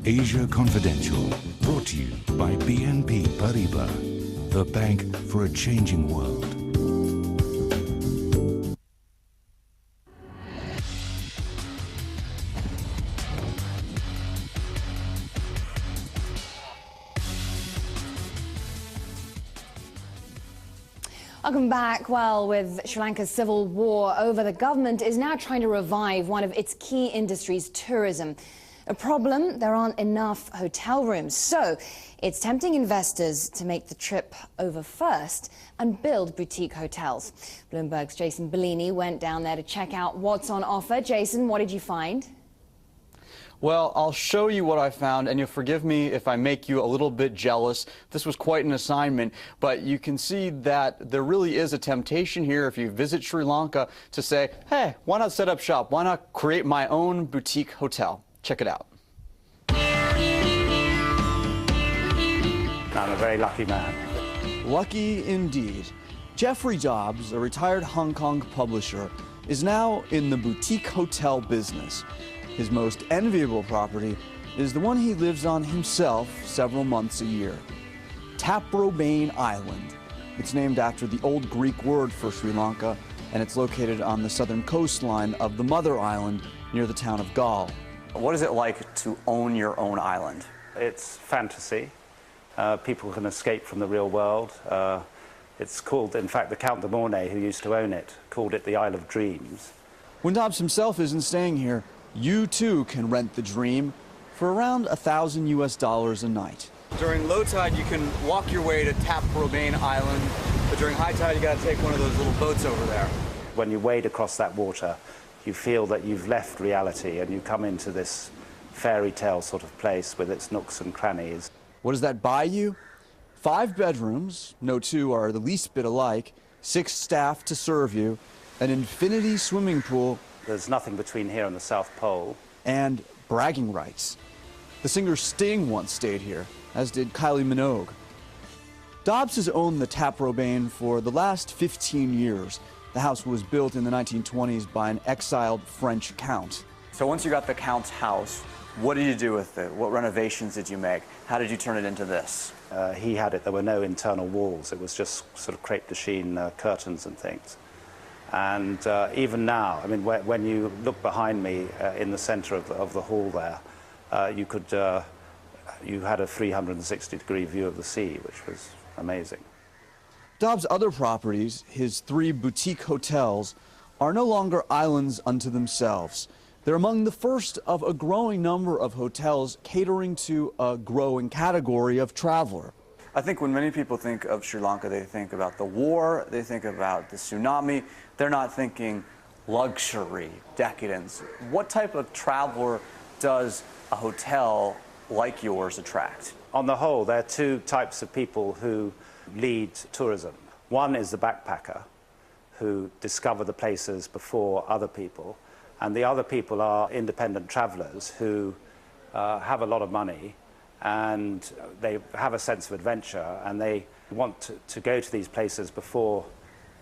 Asia Confidential, brought to you by BNP Paribas, the bank for a changing world. Welcome back. Well, with Sri Lanka's civil war over, the government is now trying to revive one of its key industries, tourism. A problem, there aren't enough hotel rooms. So it's tempting investors to make the trip over first and build boutique hotels. Bloomberg's Jason Bellini went down there to check out what's on offer. Jason, what did you find? Well, I'll show you what I found, and you'll forgive me if I make you a little bit jealous. This was quite an assignment, but you can see that there really is a temptation here if you visit Sri Lanka to say, hey, why not set up shop? Why not create my own boutique hotel? Check it out. I'm a very lucky man. Lucky indeed. Jeffrey Dobbs, a retired Hong Kong publisher, is now in the boutique hotel business. His most enviable property is the one he lives on himself several months a year, Taprobane Island. It's named after the old Greek word for Sri Lanka, and it's located on the southern coastline of the mother island near the town of Galle. What is it like to own your own island? It's fantasy. People can escape from the real world. It's called, in fact, the Count de Mornay, who used to own it, called it the Isle of Dreams. When Dobbs himself isn't staying here, you too can rent the dream for around $1,000 a night. During low tide, you can walk your way to Taprobane Island, but during high tide, you got to take one of those little boats over there. When you wade across that water, you feel that you've left reality and you come into this fairy tale sort of place with its nooks and crannies. What does that buy you? 5 bedrooms, no two are the least bit alike, 6 staff to serve you, an infinity swimming pool. There's nothing between here and the South Pole. And bragging rights. The singer Sting once stayed here, as did Kylie Minogue. Dobbs has owned the Taprobane for the last 15 years. The house was built in the 1920s by an exiled French count. So once you got the count's house, what did you do with it? What renovations did you make? How did you turn it into this? He had it. There were no internal walls. It was just sort of crepe de chine curtains and things. And even now, I mean, when you look behind me in the center of the hall there, you had a 360-degree view of the sea, which was amazing. Dobbs' other properties, his 3 boutique hotels, are no longer islands unto themselves. They're among the first of a growing number of hotels catering to a growing category of traveler. I think when many people think of Sri Lanka, they think about the war, they think about the tsunami. They're not thinking luxury, decadence. What type of traveler does a hotel like yours attract? On the whole, there are 2 types of people who lead tourism. One is the backpacker, who discover the places before other people, and the other people are independent travelers who have a lot of money and they have a sense of adventure and they want to go to these places before,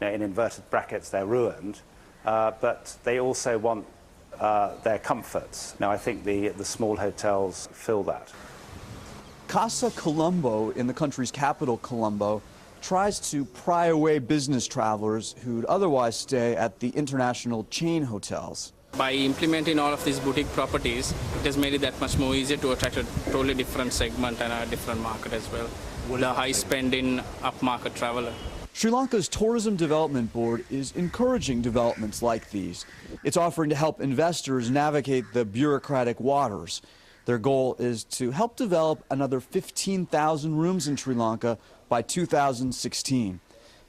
in inverted brackets, they're ruined, but they also want their comforts. Now, I think the small hotels fill that. Casa Colombo, in the country's capital, Colombo, tries to pry away business travelers who'd otherwise stay at the international chain hotels. By implementing all of these boutique properties, it has made it that much more easier to attract a totally different segment and a different market as well. The high-spending, upmarket traveler. Sri Lanka's Tourism Development Board is encouraging developments like these. It's offering to help investors navigate the bureaucratic waters. Their goal is to help develop another 15,000 rooms in Sri Lanka by 2016.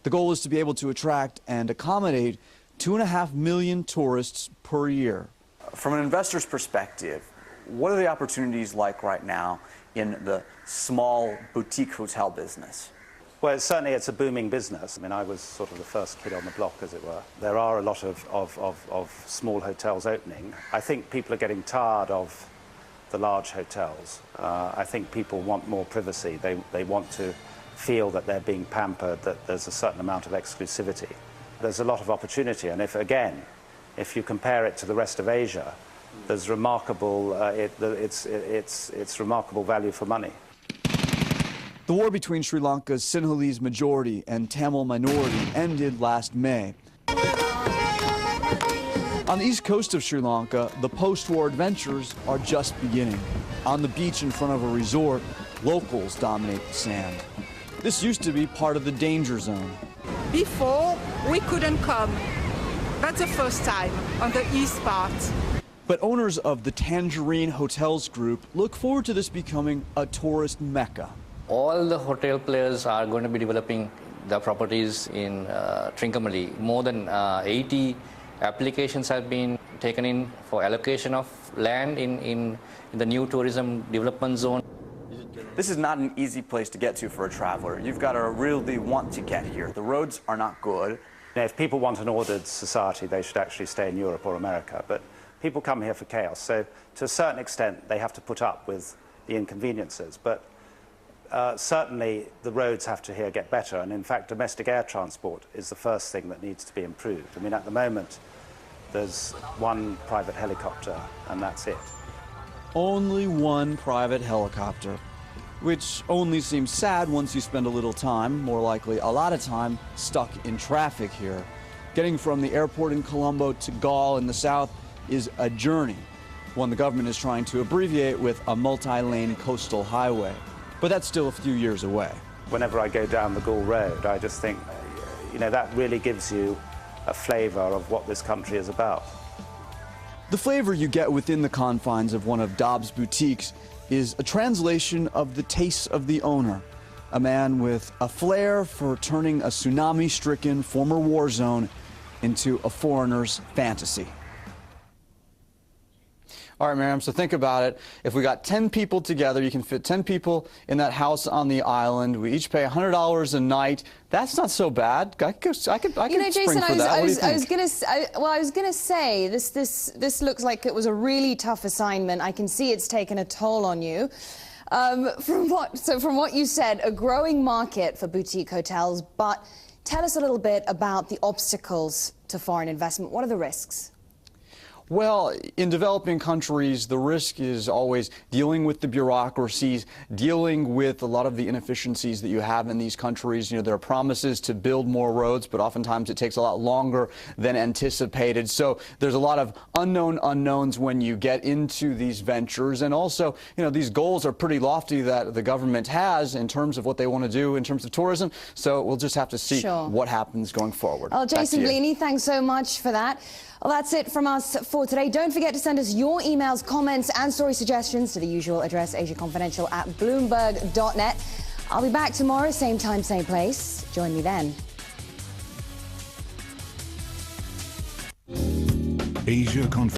The goal is to be able to attract and accommodate 2.5 million tourists per year. From an investor's perspective, what are the opportunities like right now in the small boutique hotel business? Well, certainly it's a booming business. I mean, I was sort of the first kid on the block, as it were. There are a lot of small hotels opening. I think people are getting tired of the large hotels. I think people want more privacy. They want to feel that they're being pampered, that there's a certain amount of exclusivity. There's a lot of opportunity, and if you compare it to the rest of Asia, There's remarkable, it's remarkable value for money. The war between Sri Lanka's Sinhalese majority and Tamil minority ended last May. On the east coast of Sri Lanka, the post-war adventures are just beginning. On the beach in front of a resort, locals dominate the sand. This used to be part of the danger zone. Before, we couldn't come. That's the first time on the east part. But owners of the Tangerine Hotels group look forward to this becoming a tourist mecca. All the hotel players are going to be developing the properties in Trincomalee. More than 80 applications have been taken in for allocation of land in the new tourism development zone. This is not an easy place to get to for a traveler. You've got to really want to get here. The roads are not good. You know, if people want an ordered society, they should actually stay in Europe or America. But people come here for chaos. So to a certain extent, they have to put up with the inconveniences. But certainly, the roads have to here get better. And in fact, domestic air transport is the first thing that needs to be improved. I mean, at the moment, there's one private helicopter, and that's it. Only one private helicopter, which only seems sad once you spend a little time, more likely a lot of time, stuck in traffic here. Getting from the airport in Colombo to Galle in the south is a journey, one the government is trying to abbreviate with a multi-lane coastal highway. But that's still a few years away. Whenever I go down the Galle Road, I just think, you know, that really gives you a flavor of what this country is about. The flavor you get within the confines of one of Dobbs' boutiques is a translation of the tastes of the owner, a man with a flair for turning a tsunami-stricken former war zone into a foreigner's fantasy. All right, Miriam, so think about it. If we got 10 people together, you can fit 10 people in that house on the island. We each pay $100 a night. That's not so bad. I could You know, Jason, I was gonna say this looks like it was a really tough assignment. I can see it's taken a toll on you. From what you said, a growing market for boutique hotels, but tell us a little bit about the obstacles to foreign investment. What are the risks? Well, in developing countries, the risk is always dealing with the bureaucracies, dealing with a lot of the inefficiencies that you have in these countries. You know, there are promises to build more roads, but oftentimes it takes a lot longer than anticipated. So there's a lot of unknown unknowns when you get into these ventures. And also, you know, these goals are pretty lofty that the government has in terms of what they want to do in terms of tourism. So we'll just have to see what happens going forward. Well, Jason Bellini, thanks so much for that. Well, that's it from us for today. Don't forget to send us your emails, comments and story suggestions to the usual address, asiaconfidential@bloomberg.net. I'll be back tomorrow, same time, same place. Join me then. Asia Confidential.